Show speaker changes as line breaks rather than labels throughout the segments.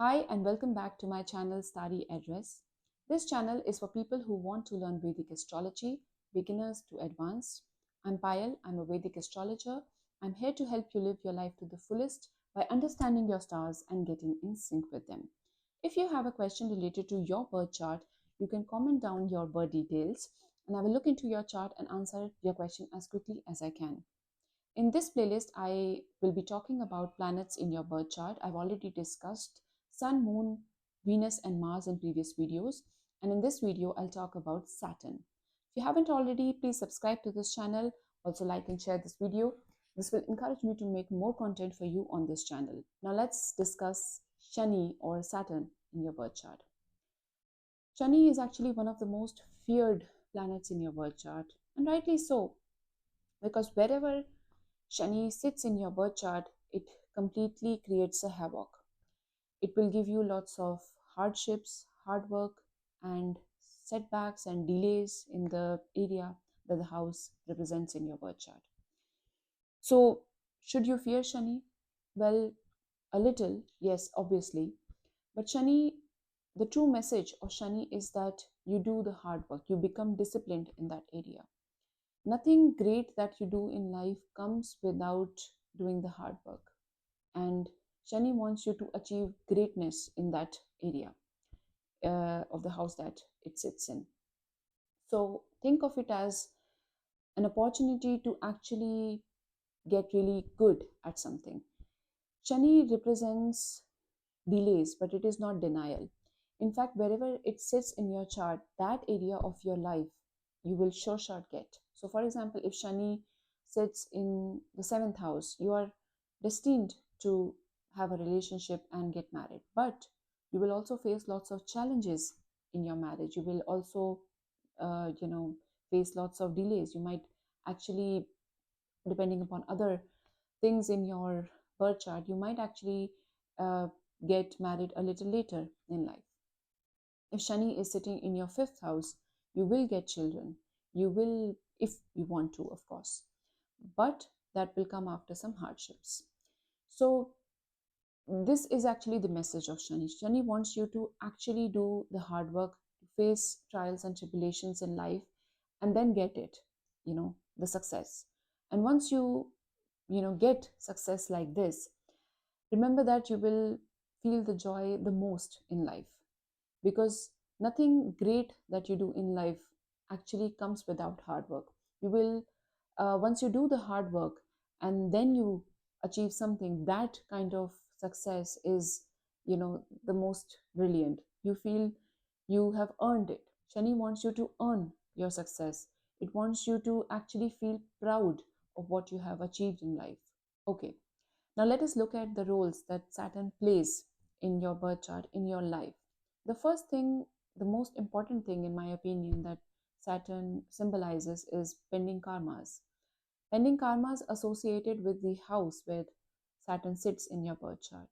Hi and welcome back to my channel Study Address. This channel is for people who want to learn Vedic astrology, beginners to advanced. I'm Payal, I'm a Vedic astrologer. I'm here to help you live your life to the fullest by understanding your stars and getting in sync with them. If you have a question related to your birth chart, you can comment down your birth details and I will look into your chart and answer your question as quickly as I can. In this playlist, I will be talking about planets in your birth chart. I've already discussed Sun, Moon, Venus, and Mars in previous videos. And in this video, I'll talk about Saturn. If you haven't already, please subscribe to this channel. Also like and share this video. This will encourage me to make more content for you on this channel. Now let's discuss Shani or Saturn in your birth chart. Shani is actually one of the most feared planets in your birth chart, and rightly so, because wherever Shani sits in your birth chart, it completely creates a havoc. It will give you lots of hardships, hard work, and setbacks and delays in the area that the house represents in your birth chart. So, should you fear Shani? Well, a little, yes, obviously. But Shani, the true message of Shani is that you do the hard work, you become disciplined in that area. Nothing great that you do in life comes without doing the hard work. And Shani wants you to achieve greatness in that area of the house that it sits in. So think of it as an opportunity to actually get really good at something. Shani represents delays, but it is not denial. In fact, wherever it sits in your chart, that area of your life, you will sure shot get. So, for example, if Shani sits in the seventh house, you are destined to have a relationship and get married. But you will also face lots of challenges in your marriage. You will also, face lots of delays. You might actually, depending upon other things in your birth chart, you might actually uh, get married a little later in life. If Shani is sitting in your fifth house, you will get children. You will, if you want to, of course, but that will come after some hardships. So, this is actually the message of Shani. Shani wants you to actually do the hard work, to face trials and tribulations in life, and then get it, the success. And once you get success like this, remember that you will feel the joy the most in life, because nothing great that you do in life actually comes without hard work. You will, once you do the hard work and then you achieve something, that kind of success is, the most brilliant. You feel you have earned it. Shani wants you to earn your success. It wants you to actually feel proud of what you have achieved in life. Okay, now let us look at the roles that Saturn plays in your birth chart, in your life. The first thing, the most important thing, in my opinion, that Saturn symbolizes is pending karmas. Pending karmas associated with the house where Saturn sits in your birth chart.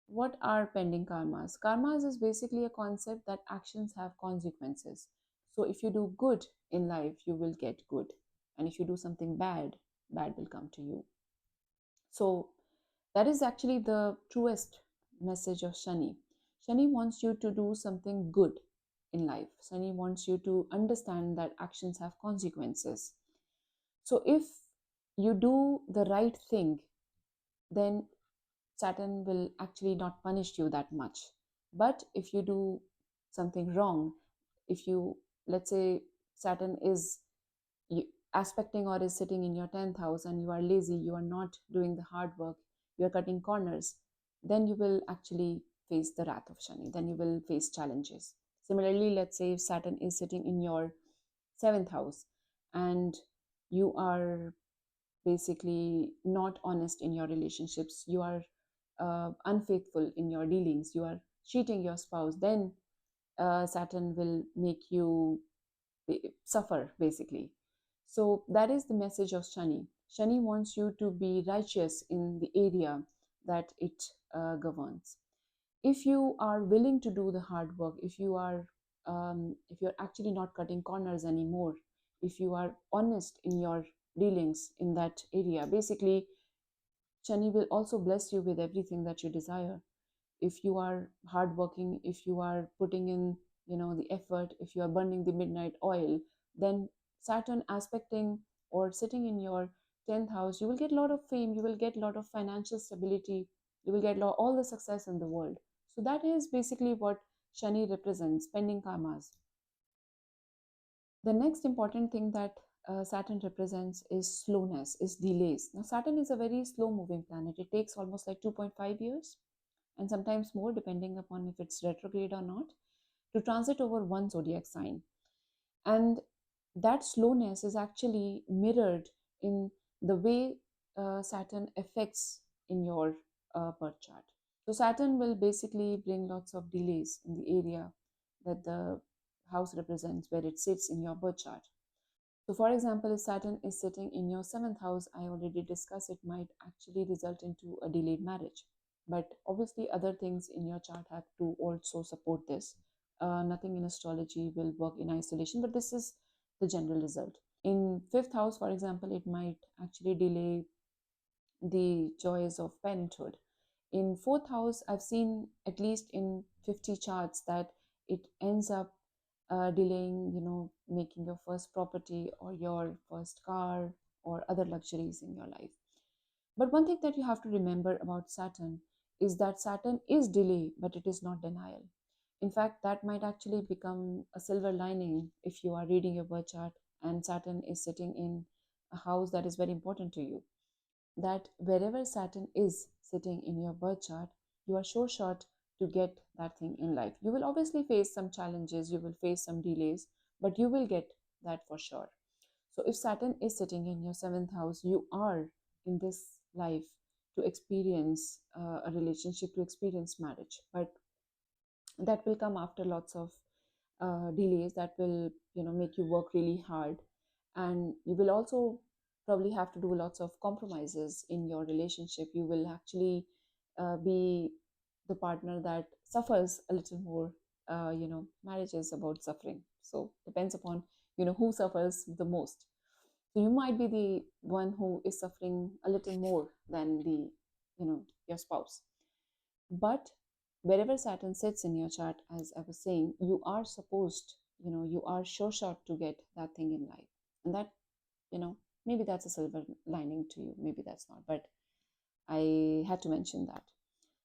What are pending karmas? Karmas is basically a concept that actions have consequences. So if you do good in life, you will get good. And if you do something bad, bad will come to you. So that is actually the truest message of Shani. Shani wants you to do something good in life. Shani wants you to understand that actions have consequences. So if you do the right thing, then Saturn will actually not punish you that much. But if you do something wrong, if you, let's say, Saturn is aspecting or is sitting in your 10th house and you are lazy, you are not doing the hard work, you are cutting corners, then you will actually face the wrath of Shani, then you will face challenges. Similarly, let's say if Saturn is sitting in your 7th house and you are basically not honest in your relationships, you are unfaithful in your dealings, you are cheating your spouse, then Saturn will make you suffer basically. So that is the message of Shani. Shani wants you to be righteous in the area that it governs. If you are willing to do the hard work, if you're actually not cutting corners anymore, if you are honest in your dealings in that area, basically Shani will also bless you with everything that you desire. if you are hardworking, if you are putting in, the effort, if you are burning the midnight oil, then Saturn aspecting or sitting in your 10th house, you will get a lot of fame, you will get a lot of financial stability, you will get all the success in the world. So that is basically what Shani represents, pending karmas. The next important thing that Saturn represents is slowness, is delays. Now, Saturn is a very slow moving planet. It takes almost like 2.5 years and sometimes more, depending upon if it's retrograde or not, to transit over one zodiac sign. And that slowness is actually mirrored in the way Saturn affects in your birth chart. So, Saturn will basically bring lots of delays in the area that the house represents, where it sits in your birth chart. So, for example, if Saturn is sitting in your seventh house, I already discussed, it might actually result into a delayed marriage. But obviously, other things in your chart have to also support this. Nothing in astrology will work in isolation, but this is the general result. In fifth house, for example, it might actually delay the joys of parenthood. In fourth house, I've seen at least in 50 charts that it ends up delaying, making your first property or your first car or other luxuries in your life. But one thing that you have to remember about Saturn is that Saturn is delay, but it is not denial. In fact, that might actually become a silver lining if you are reading your birth chart and Saturn is sitting in a house that is very important to you. That wherever Saturn is sitting in your birth chart, you are sure shot to get that thing in life. You will obviously face some challenges, you will face some delays, but you will get that for sure. So if Saturn is sitting in your seventh house, you are in this life to experience a relationship, to experience marriage. But that will come after lots of delays that will, make you work really hard, and you will also probably have to do lots of compromises in your relationship. You will actually be the partner that suffers a little more. Marriage is about suffering, so depends upon who suffers the most. So you might be the one who is suffering a little more than the your spouse. But wherever Saturn sits in your chart, as I was saying, you are supposed, you are sure shot to get that thing in life. And that, maybe that's a silver lining to you, maybe that's not. But I had to mention that.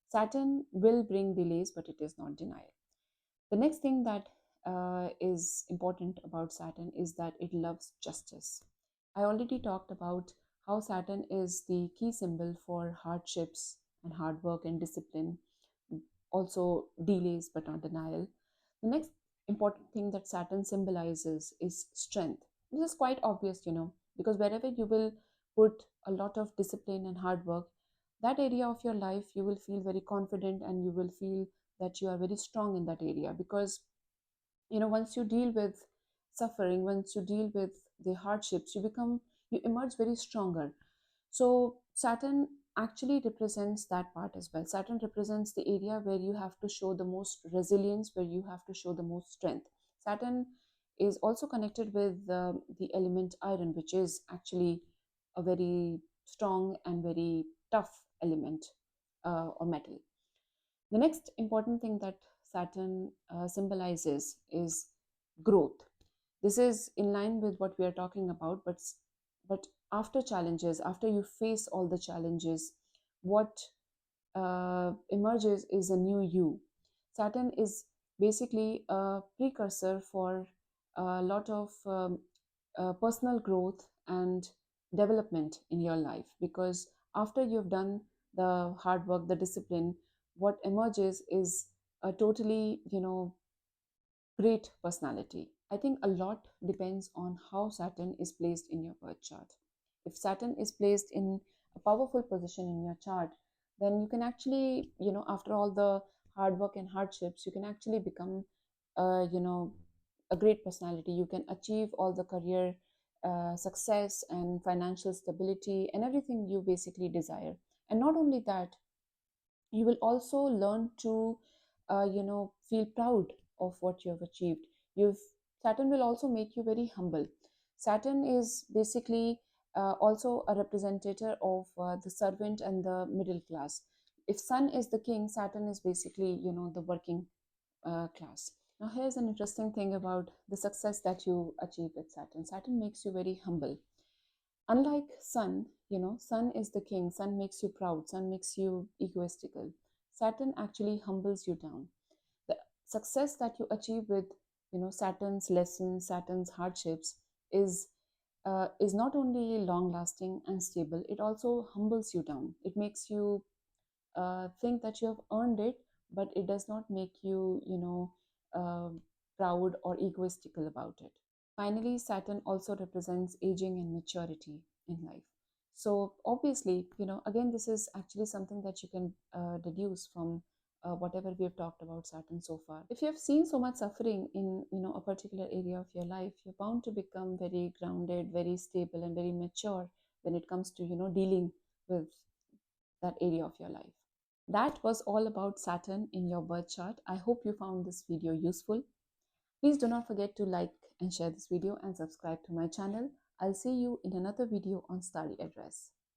Saturn will bring delays, but it is not denial. The next thing that is important about Saturn is that it loves justice. I already talked about how Saturn is the key symbol for hardships and hard work and discipline, also delays but not denial. The next important thing that Saturn symbolizes is strength. This is quite obvious, because wherever you will put a lot of discipline and hard work, that area of your life you will feel very confident and you will feel that you are very strong in that area. Because once you deal with suffering, once you deal with the hardships, you emerge very stronger. So Saturn actually represents that part as well. Saturn represents the area where you have to show the most resilience, where you have to show the most strength. Saturn is also connected with the element iron, which is actually a very strong and very tough element or metal. The next important thing that Saturn symbolizes is growth. This is in line with what we are talking about, but after challenges, after you face all the challenges, what emerges is a new you. Saturn is basically a precursor for a lot of personal growth and development in your life, because after you've done the hard work, the discipline, what emerges is a totally, great personality. I think a lot depends on how Saturn is placed in your birth chart. If Saturn is placed in a powerful position in your chart, then you can actually, after all the hard work and hardships, you can actually become, a great personality. You can achieve all the career success and financial stability and everything you basically desire. And not only that, you will also learn to feel proud of what you have achieved. You've Saturn will also make you very humble. Saturn is basically also a representative of the servant and the middle class. If Sun is the king, Saturn is basically, the working class. Now, here's an interesting thing about the success that you achieve with Saturn. Saturn makes you very humble. Unlike Sun, Sun is the king. Sun makes you proud. Sun makes you egoistical. Saturn actually humbles you down. The success that you achieve with, Saturn's lessons, Saturn's hardships is not only long lasting and stable, it also humbles you down. It makes you think that you have earned it, but it does not make you, uh, proud or egoistical about it. Finally, Saturn also represents aging and maturity in life. So obviously, again, this is actually something that you can deduce from whatever we have talked about Saturn so far. If you have seen so much suffering in, a particular area of your life, you're bound to become very grounded, very stable, and very mature when it comes to, dealing with that area of your life. That was all about Saturn in your birth chart. I hope you found this video useful. Please do not forget to like and share this video and subscribe to my channel. I'll see you in another video on Starry Address.